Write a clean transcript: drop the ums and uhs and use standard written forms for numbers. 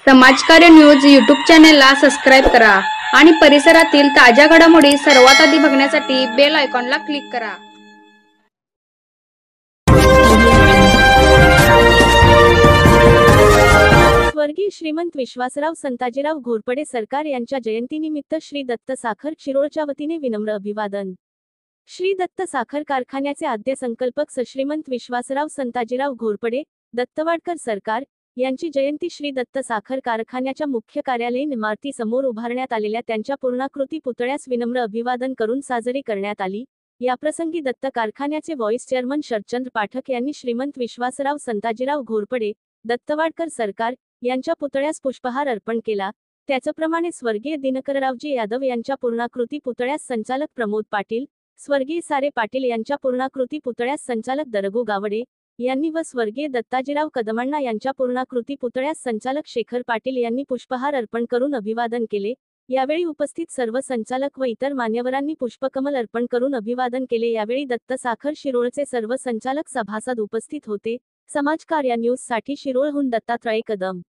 समाजकार्य news YouTube चॅनेलला subscribe करा आणि परिसरातील ताज्या घडामोडी सर्वात आधी बघण्यासाठी बेल आयकॉनला क्लिक करा। स्वर्गीय श्रीमंत विश्वासराव संताजीराव घोरपडे सरकार यांच्या जयंतीनिमित्त श्री दत्त साखर शिरोळच्या वतीने विनम्र अभिवादन। श्री दत्त साखर कारखान्याचे आद्य संकल्पक श्रीमंत विश्वासराव संताजीराव घोरपडे दत्तवाडकर सरकार यांची जयंती श्री दत्त साखर कारखान्याच्या मुख्य कार्यालयीन इमारतीसमोर उभारण्यात आलेल्या त्यांच्या पूर्णाकृती पुतळ्यास विनम्र अभिवादन करून साजरी करण्यात आली। याप्रसंगी दत्त कारखान्याचे व्हाईस चेअरमन शरदचंद्र पाठक यांनी श्रीमंत विश्वासराव संताजीराव घोरपडे दत्तवाडकर सरकार यांच्या पुतळ्यास पुष्पहार अर्पण केला। त्याचप्रमाणे स्वर्गीय दिनकररावजी यादव यांच्या पूर्णाकृती पुतळ्यास संचालक प्रमोद पाटील, स्वर्गीय सारे पाटील यांच्या पूर्णाकृती पुतळ्यास संचालक दरगू गावडे यांनी व स्वर्गीय दत्ताजीराव कदमांना यांच्या पूर्णाकृती पुतळ्यास संचालक शेखर पाटील यांनी पुष्पहार अर्पण करून अभिवादन केले। यावेळी उपस्थित सर्व संचालक व इतर मान्यवरांनी पुष्पकमल अर्पण करून अभिवादन केले। यावेळी दत्त साखर शिरोळचे सर्व संचालक सभासद उपस्थित होते। समाजकार्य न्यूज साठी शिरोळहून दत्तात्रय कदम।